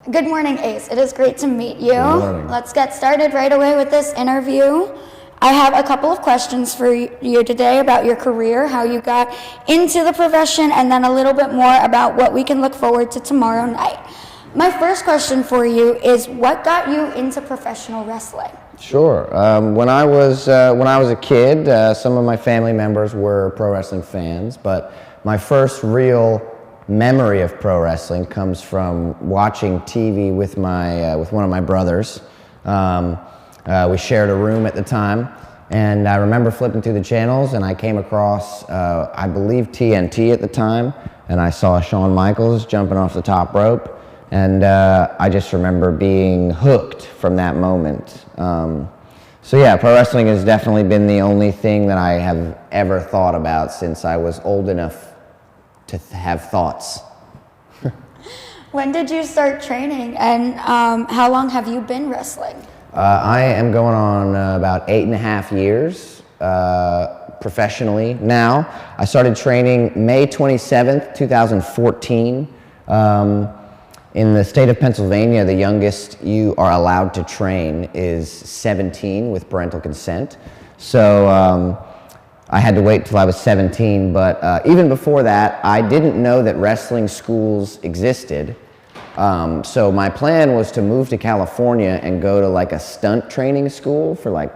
Good morning, Ace. It is great to meet you. Good morning. Let's get started right away with this interview. I have a couple of questions for you today about your career, how you got into the profession, and then a little bit more about what we can look forward to tomorrow night. My first question for you is, what got you into professional wrestling? Sure. When I was a kid, some of my family members were pro wrestling fans, but my first real memory of pro wrestling comes from watching TV with one of my brothers. We shared a room at the time, and I remember flipping through the channels, and I came across, I believe, TNT at the time, and I saw Shawn Michaels jumping off the top rope, and I just remember being hooked from that moment. So yeah, pro wrestling has definitely been the only thing that I have ever thought about since I was old enough to have thoughts. When did you start training, and how long have you been wrestling? I am going on about 8.5 years professionally now. I started training May 27th, 2014. In the state of Pennsylvania, the youngest you are allowed to train is 17 with parental consent. So I had to wait till I was 17, but even before that, I didn't know that wrestling schools existed. So my plan was to move to California and go to like a stunt training school for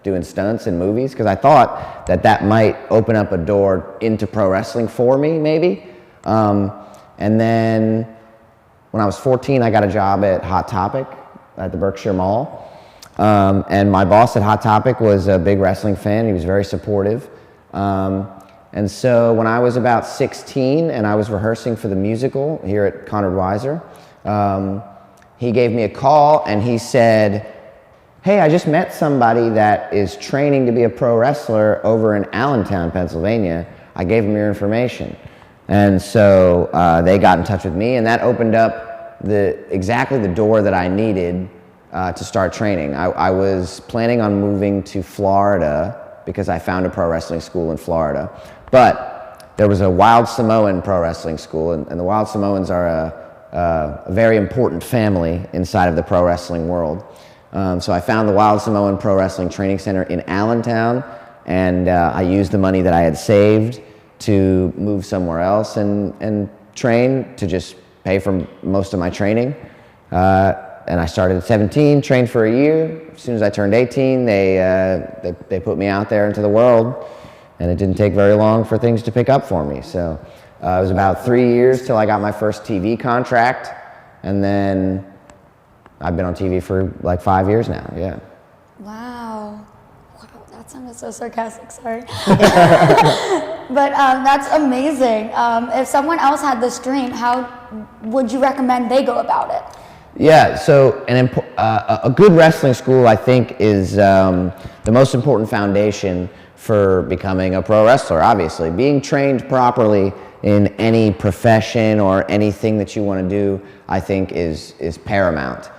doing stunts in movies, because I thought that might open up a door into pro wrestling for me, maybe. And then when I was 14, I got a job at Hot Topic at the Berkshire Mall. And my boss at Hot Topic was a big wrestling fan. He was very supportive. And so when I was about 16 and I was rehearsing for the musical here at Conrad Weiser, he gave me a call and he said, "Hey, I just met somebody that is training to be a pro wrestler over in Allentown, Pennsylvania. I gave him your information." And so they got in touch with me, and that opened up exactly the door that I needed to start training. I was planning on moving to Florida because I found a pro wrestling school in Florida. But there was a Wild Samoan pro wrestling school, and the Wild Samoans are a very important family inside of the pro wrestling world. So I found the Wild Samoan Pro Wrestling Training Center in Allentown, and I used the money that I had saved to move somewhere else and train, to just pay for most of my training. And I started at 17, trained for a year. As soon as I turned 18, they put me out there into the world, and it didn't take very long for things to pick up for me. So it was about 3 years till I got my first TV contract, and then I've been on TV for like 5 years now, yeah. Wow, that sounded so sarcastic, sorry. But that's amazing. If someone else had this dream, how would you recommend they go about it? Yeah, so a good wrestling school, I think, is the most important foundation for becoming a pro wrestler, obviously. Being trained properly in any profession or anything that you want to do, I think, is paramount.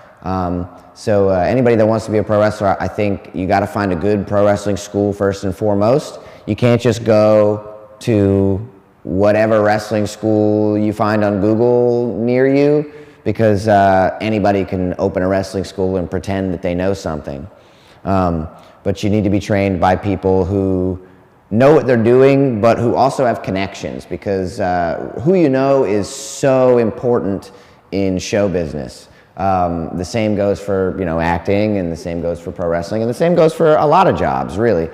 So anybody that wants to be a pro wrestler, I think you got to find a good pro wrestling school first and foremost. You can't just go to whatever wrestling school you find on Google near you, because anybody can open a wrestling school and pretend that they know something. But you need to be trained by people who know what they're doing, but who also have connections, because who you know is so important in show business. The same goes for acting, and the same goes for pro wrestling, and the same goes for a lot of jobs, really.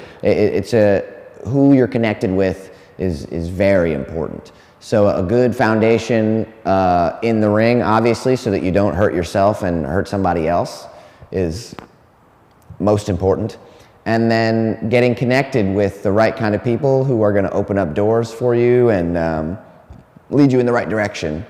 Who you're connected with is very important. So a good foundation in the ring, obviously, so that you don't hurt yourself and hurt somebody else, is most important. And then getting connected with the right kind of people who are going to open up doors for you and lead you in the right direction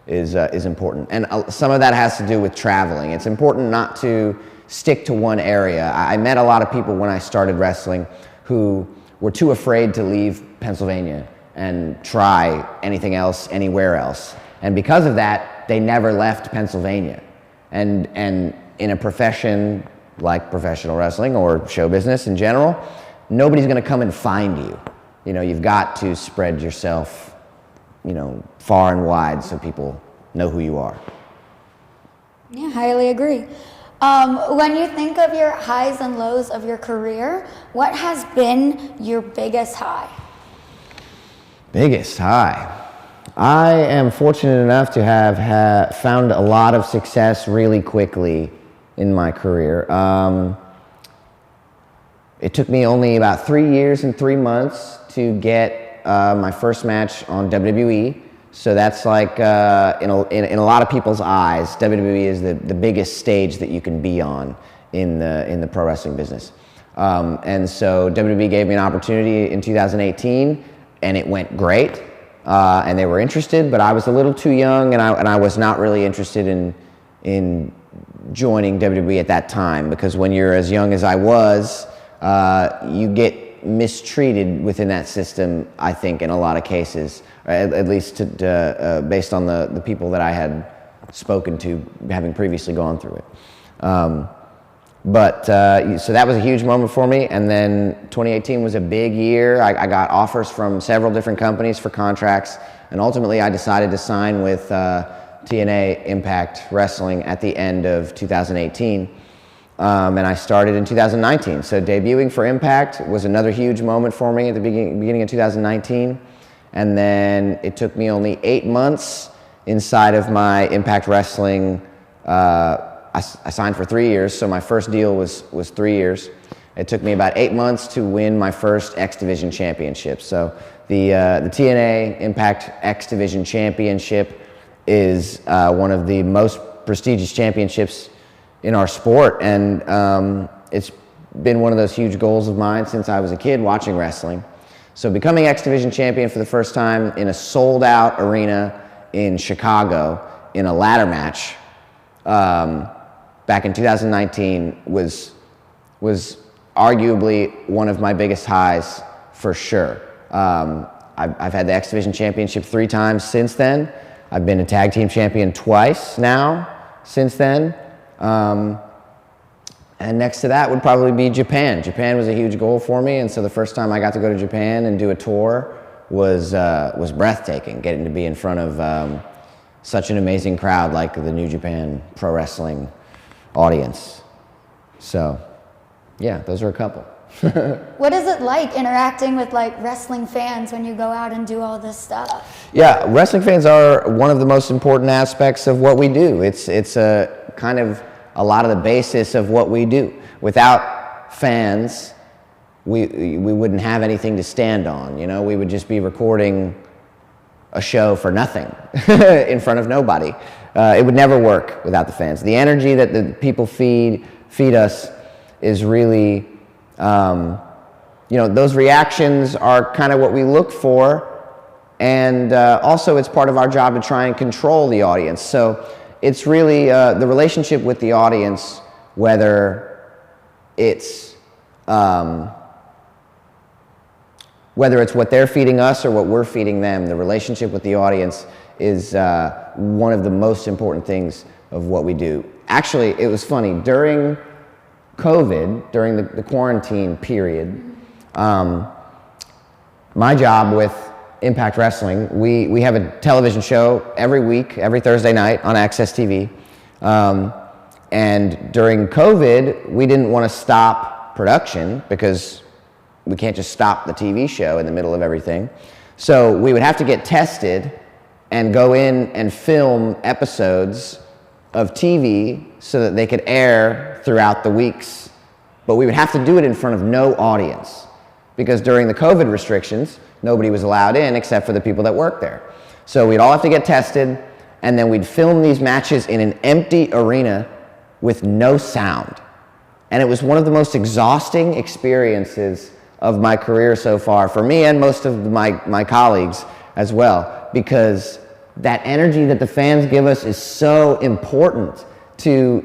is important. And some of that has to do with traveling. It's important not to stick to one area. I met a lot of people when I started wrestling who were too afraid to leave Pennsylvania and try anything else, anywhere else. And because of that, they never left Pennsylvania. And in a profession like professional wrestling or show business in general, nobody's gonna come and find you. You've got to spread yourself, far and wide so people know who you are. Yeah, highly agree. When you think of your highs and lows of your career, what has been your biggest high? Biggest high. I am fortunate enough to have found a lot of success really quickly in my career. It took me only about 3 years and 3 months to get my first match on WWE. So that's like, in a lot of people's eyes, WWE is the biggest stage that you can be on in the pro wrestling business. And so WWE gave me an opportunity in 2018, and it went great. And they were interested, but I was a little too young, and I was not really interested in joining WWE at that time, because when you're as young as I was, you get mistreated within that system, I think, in a lot of cases, at least based on the people that I had spoken to, having previously gone through it. So that was a huge moment for me, and then 2018 was a big year. I got offers from several different companies for contracts, and ultimately I decided to sign with TNA Impact Wrestling at the end of 2018. And I started in 2019. So debuting for Impact was another huge moment for me at the beginning of 2019. And then it took me only 8 months inside of my Impact Wrestling. I signed for 3 years, so my first deal was 3 years. It took me about 8 months to win my first X Division championship. So the TNA Impact X Division championship is one of the most prestigious championships in our sport, and it's been one of those huge goals of mine since I was a kid watching wrestling. So becoming X Division champion for the first time in a sold-out arena in Chicago in a ladder match back in 2019 was arguably one of my biggest highs for sure. I've had the X Division championship 3 times since then. I've been a tag team champion twice now since then. And next to that would probably be Japan. Japan was a huge goal for me, and so the first time I got to go to Japan and do a tour was breathtaking, getting to be in front of such an amazing crowd like the New Japan Pro Wrestling audience. So, yeah, those are a couple. What is it like interacting with like wrestling fans when you go out and do all this stuff? Yeah, wrestling fans are one of the most important aspects of what we do. It's a kind of a lot of the basis of what we do. Without fans, we wouldn't have anything to stand on. You know, we would just be recording a show for nothing in front of nobody. It would never work without the fans. The energy that the people feed us is really, those reactions are kind of what we look for, and also it's part of our job to try and control the audience. So it's really the relationship with the audience, whether it's what they're feeding us or what we're feeding them. The relationship with the audience is one of the most important things of what we do. Actually, it was funny, during COVID, during the quarantine period, my job with Impact Wrestling, we have a television show every week, every Thursday night on Access TV. And during COVID, we didn't want to stop production because we can't just stop the TV show in the middle of everything. So we would have to get tested and go in and film episodes of TV so that they could air throughout the weeks. But we would have to do it in front of no audience, because during the COVID restrictions, nobody was allowed in except for the people that worked there. So we'd all have to get tested, and then we'd film these matches in an empty arena with no sound. And it was one of the most exhausting experiences of my career so far, for me and most of my colleagues as well, because that energy that the fans give us is so important to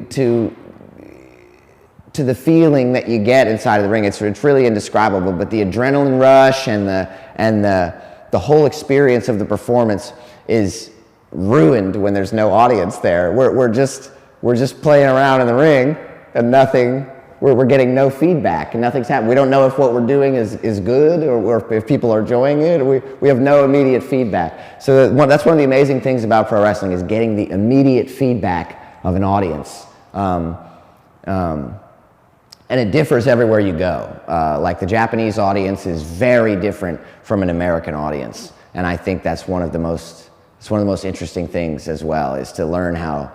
the feeling that you get inside of the ring. It's really indescribable, but the adrenaline rush and the whole experience of the performance is ruined when there's no audience there. We're just playing around in the ring and nothing. We're getting no feedback and nothing's happening. We don't know if what we're doing is good or if people are enjoying it. We have no immediate feedback. So that's one of the amazing things about pro wrestling, is getting the immediate feedback of an audience. And it differs everywhere you go. Like the Japanese audience is very different from an American audience, and I think that's one of the most interesting things as well, is to learn how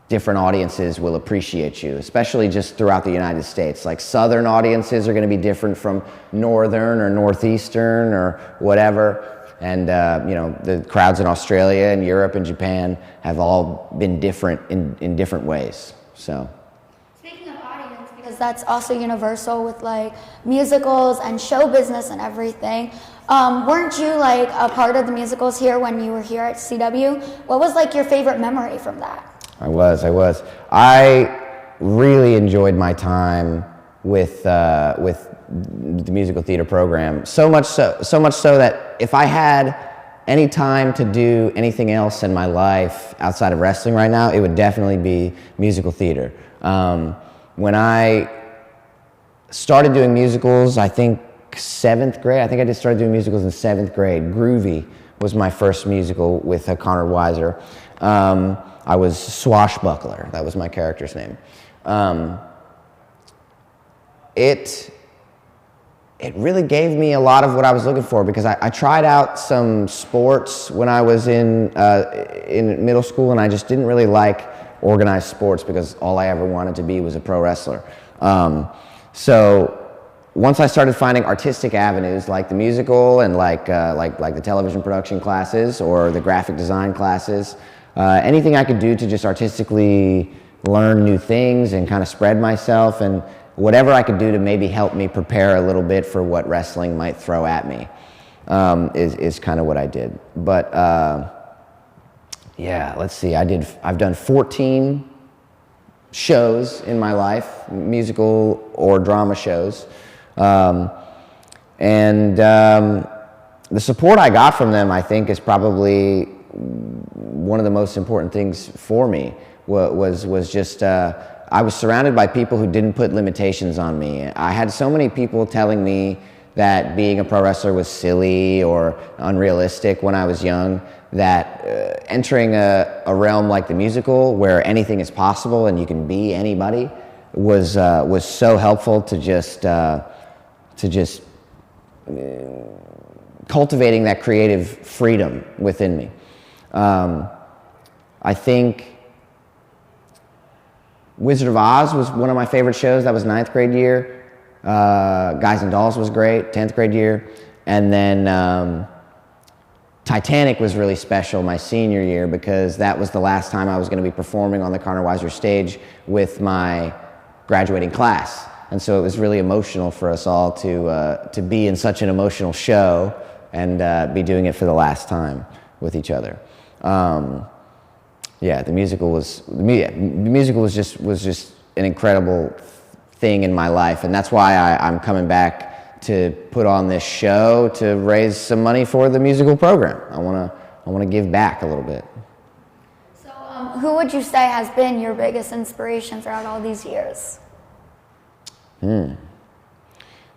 different audiences will appreciate you, especially just throughout the United States. Like Southern audiences are going to be different from Northern or Northeastern or whatever, and the crowds in Australia and Europe and Japan have all been different in different ways. So. Because that's also universal with like musicals and show business and everything. Weren't you like a part of the musicals here when you were here at CW? What was like your favorite memory from that? I was. I really enjoyed my time with the musical theater program. So much so that if I had any time to do anything else in my life outside of wrestling right now, it would definitely be musical theater. When I started doing musicals, I think 7th grade, I think I just started doing musicals in 7th grade. Groovy was my first musical with Connor Weiser. I was Swashbuckler, that was my character's name. It really gave me a lot of what I was looking for, because I tried out some sports when I was in middle school, and I just didn't really like organized sports because all I ever wanted to be was a pro wrestler. So once I started finding artistic avenues like the musical and like the television production classes or the graphic design classes, anything I could do to just artistically learn new things and kind of spread myself, and whatever I could do to maybe help me prepare a little bit for what wrestling might throw at me, is kind of what I did. But yeah, let's see. I've done 14 shows in my life, musical or drama shows, and the support I got from them, I think, is probably one of the most important things for me. Was just I was surrounded by people who didn't put limitations on me. I had so many people telling me that being a pro wrestler was silly or unrealistic when I was young, that entering a realm like the musical, where anything is possible and you can be anybody, was so helpful to just cultivating that creative freedom within me. I think Wizard of Oz was one of my favorite shows. That was 9th grade year. Guys and Dolls was great, 10th grade year. And then Titanic was really special my senior year, because that was the last time I was going to be performing on the Connor Weiser stage with my graduating class. And so it was really emotional for us all to be in such an emotional show and be doing it for the last time with each other. Yeah, the musical was just an incredible thing in my life, and that's why I'm coming back to put on this show to raise some money for the musical program. I want to give back a little bit. So, who would you say has been your biggest inspiration throughout all these years?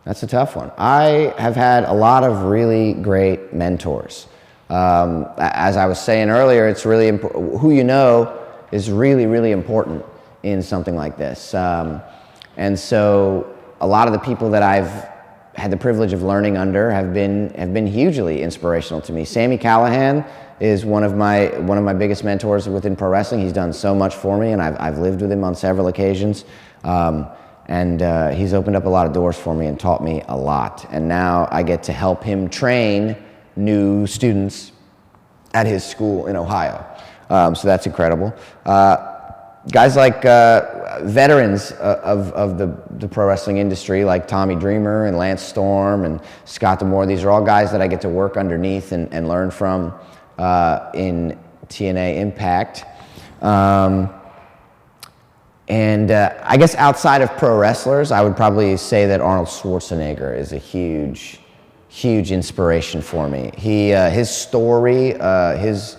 That's a tough one. I have had a lot of really great mentors. As I was saying earlier, it's really important. Who you know is really, really important in something like this. And so a lot of the people that I've had the privilege of learning under have been hugely inspirational to me. Sami Callihan is one of my biggest mentors within pro wrestling. He's done so much for me, and I've lived with him on several occasions. And he's opened up a lot of doors for me and taught me a lot. And now I get to help him train new students at his school in Ohio. So that's incredible. Guys like veterans of the pro wrestling industry, like Tommy Dreamer and Lance Storm and Scott D'Amore, these are all guys that I get to work underneath and learn from in TNA Impact. And I guess outside of pro wrestlers, I would probably say that Arnold Schwarzenegger is a huge inspiration for me. His story, his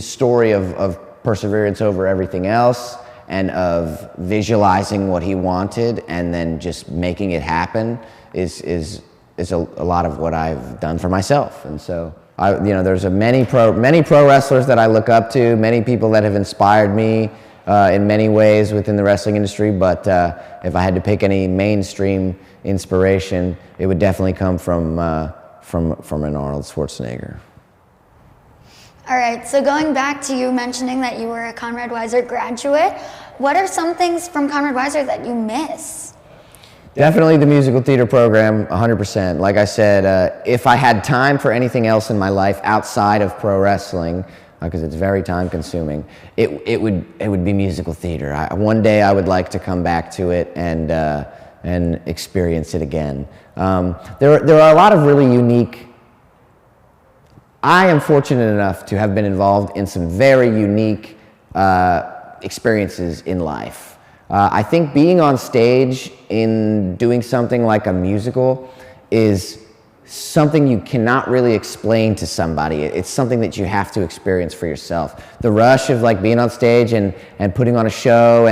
story of perseverance over everything else, and of visualizing what he wanted and then just making it happen is a lot of what I've done for myself. And so there's many pro wrestlers that I look up to, many people that have inspired me. in many ways within the wrestling industry, but if I had to pick any mainstream inspiration, it would definitely come from an Arnold Schwarzenegger. All right, so going back to you mentioning that you were a Conrad Weiser graduate, what are some things from Conrad Weiser that you miss? Definitely the musical theater program, 100%. Like I said, if I had time for anything else in my life outside of pro wrestling, because it's very time consuming, it would be musical theater. One day I would like to come back to it and experience it again. There are a lot of really unique. I am fortunate enough to have been involved in some very unique experiences in life. I think being on stage in doing something like a musical is something you cannot really explain to somebody. It's something that you have to experience for yourself. The rush of like being on stage and putting on a show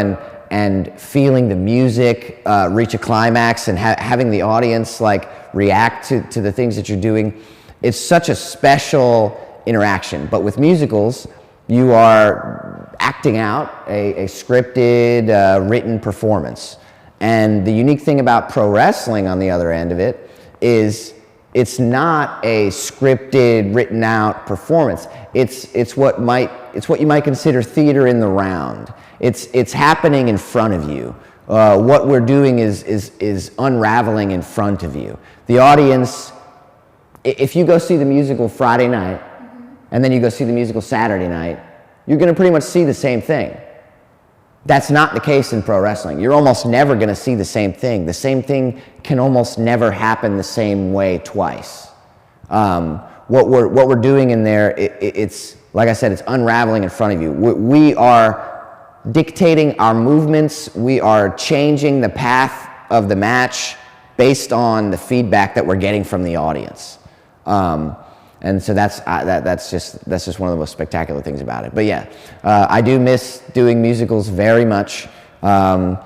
and feeling the music reach a climax and having the audience like react to the things that you're doing. It's such a special interaction. But with musicals, you are acting out a scripted, written performance. And the unique thing about pro wrestling on the other end of it is it's not a scripted, written out performance. It's what you might consider theater in the round. It's happening in front of you. What we're doing is unraveling in front of you. The audience, if you go see the musical Friday night, and then you go see the musical Saturday night, you're going to pretty much see the same thing. That's not the case in pro wrestling. You're almost never going to see the same thing. The same thing can almost never happen the same way twice. What we're doing in there, it's like I said, it's unraveling in front of you. We are dictating our movements. We are changing the path of the match based on the feedback that we're getting from the audience. And so that's just one of the most spectacular things about it. But yeah, I do miss doing musicals very much. I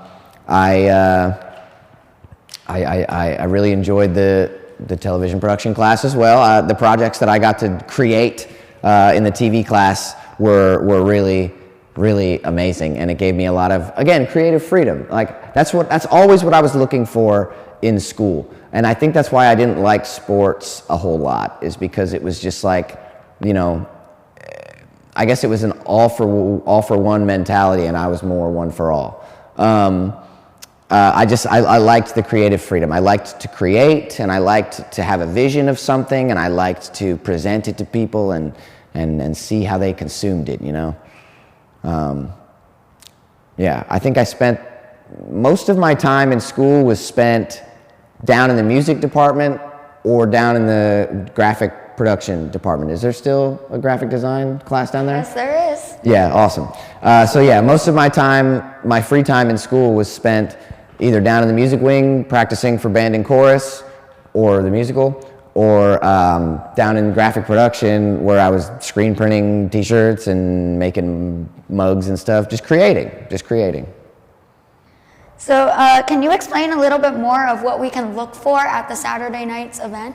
really enjoyed the television production class as well. The projects that I got to create in the TV class were really amazing, and it gave me a lot of, again, creative freedom. Like that's always what I was looking for in school. And I think that's why I didn't like sports a whole lot, is because it was just like, you know, I guess it was an all for one mentality, and I was more one for all. I liked the creative freedom. I liked to create, and I liked to have a vision of something, and I liked to present it to people and see how they consumed it, you know. Yeah, I think I spent most of my time in school was spent down in the music department or down in the graphic production department. Is there still a graphic design class down there? Yes, there is. Yeah, awesome. So yeah, most of my time, my free time in school was spent either down in the music wing practicing for band and chorus or the musical, or down in graphic production where I was screen printing t-shirts and making mugs and stuff, just creating. So can you explain a little bit more of what we can look for at the Saturday night's event?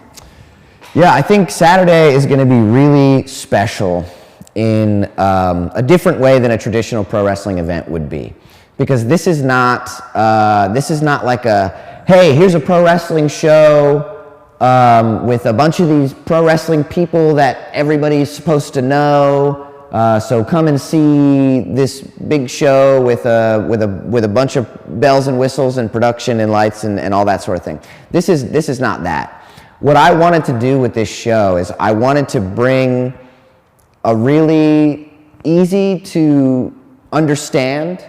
Yeah, I think Saturday is going to be really special in a different way than a traditional pro wrestling event would be, because this is not like a, hey, here's a pro wrestling show with a bunch of these pro wrestling people that everybody's supposed to know. So come and see this big show with a bunch of bells and whistles and production and lights and all that sort of thing. This is not that. What I wanted to do with this show is I wanted to bring a really easy to understand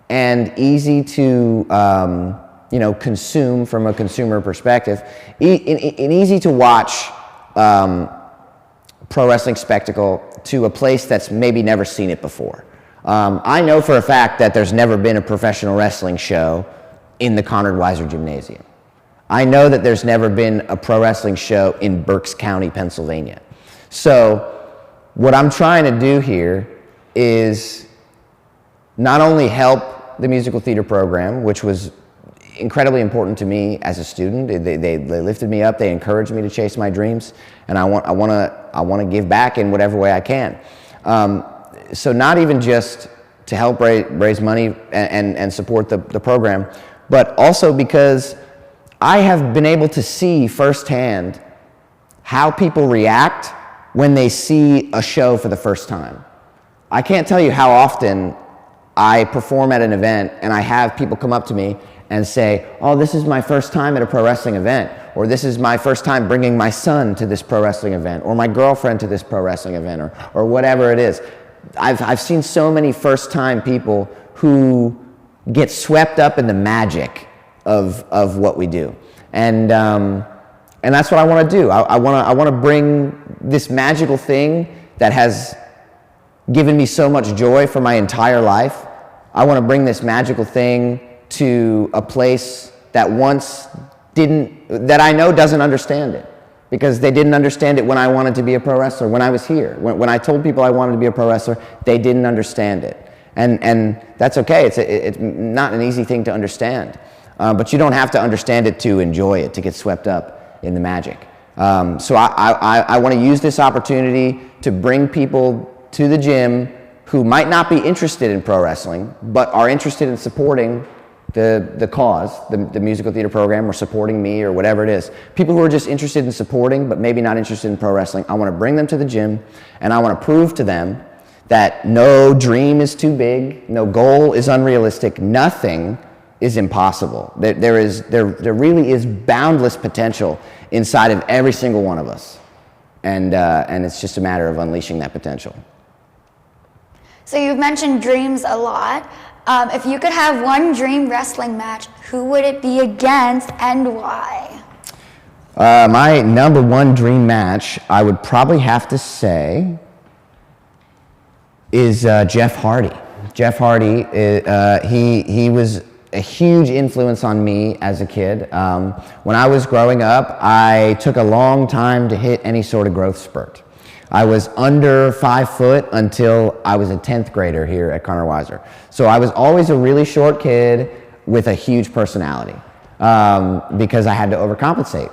and easy to consume from a consumer perspective, an easy to watch pro wrestling spectacle to a place that's maybe never seen it before. I know for a fact that there's never been a professional wrestling show in the Conrad Weiser Gymnasium. I know that there's never been a pro wrestling show in Berks County, Pennsylvania. So what I'm trying to do here is not only help the musical theater program, which was incredibly important to me as a student. They lifted me up. They encouraged me to chase my dreams, and I want to give back in whatever way I can. So not even just to help raise money and support the program, but also because I have been able to see firsthand how people react when they see a show for the first time. I can't tell you how often I perform at an event and I have people come up to me and say, oh, this is my first time at a pro wrestling event, or this is my first time bringing my son to this pro wrestling event, or my girlfriend to this pro wrestling event, or whatever it is. I've seen so many first-time people who get swept up in the magic of what we do, and that's what I want to do. I want to bring this magical thing that has given me so much joy for my entire life. I want to bring this magical thing to a place that that I know doesn't understand it, because they didn't understand it when I wanted to be a pro wrestler, when I was here. When I told people I wanted to be a pro wrestler, they didn't understand it. And that's okay. It's not an easy thing to understand. But you don't have to understand it to enjoy it, to get swept up in the magic. So I want to use this opportunity to bring people to the gym who might not be interested in pro wrestling, but are interested in supporting the cause, the musical theater program, or supporting me, or whatever it is. People who are just interested in supporting, but maybe not interested in pro wrestling. I want to bring them to the gym, and I want to prove to them that no dream is too big, no goal is unrealistic, nothing is impossible. There really is boundless potential inside of every single one of us, and it's just a matter of unleashing that potential. So you've mentioned dreams a lot. If you could have one dream wrestling match, who would it be against and why? My number one dream match, I would probably have to say, is Jeff Hardy. Jeff Hardy, he was a huge influence on me as a kid. When I was growing up, I took a long time to hit any sort of growth spurt. I was under 5 foot until I was a 10th grader here at Connor Weiser. So I was always a really short kid with a huge personality, because I had to overcompensate.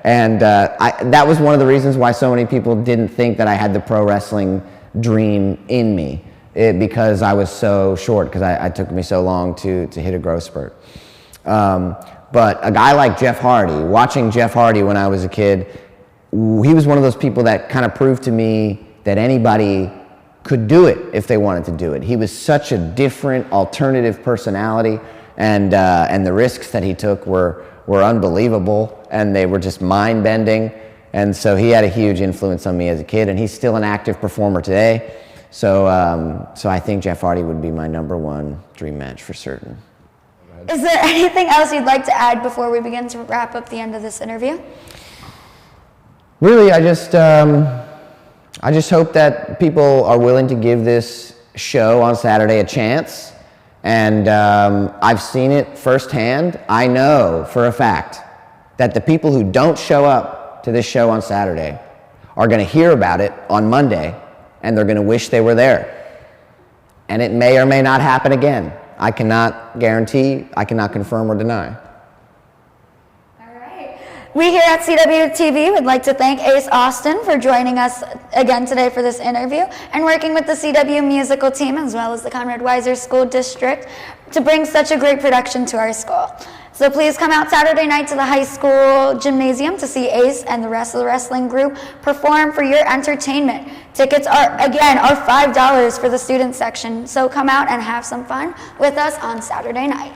That was one of the reasons why so many people didn't think that I had the pro wrestling dream in me, because I was so short, because it took me so long to hit a growth spurt. But a guy like Jeff Hardy, watching Jeff Hardy when I was a kid, he was one of those people that kind of proved to me that anybody could do it if they wanted to do it. He was such a different, alternative personality, and the risks that he took were unbelievable, and they were just mind-bending. And so he had a huge influence on me as a kid, and he's still an active performer today. So I think Jeff Hardy would be my number one dream match for certain. Is there anything else you'd like to add before we begin to wrap up the end of this interview? Really, I just hope that people are willing to give this show on Saturday a chance. And I've seen it firsthand. I know for a fact that the people who don't show up to this show on Saturday are going to hear about it on Monday, and they're going to wish they were there. And it may or may not happen again. I cannot guarantee, I cannot confirm or deny. We here at CWTV would like to thank Ace Austin for joining us again today for this interview and working with the CW Musical team as well as the Conrad Weiser School District to bring such a great production to our school. So please come out Saturday night to the high school gymnasium to see Ace and the rest of the wrestling group perform for your entertainment. Tickets are $5 for the student section, so come out and have some fun with us on Saturday night.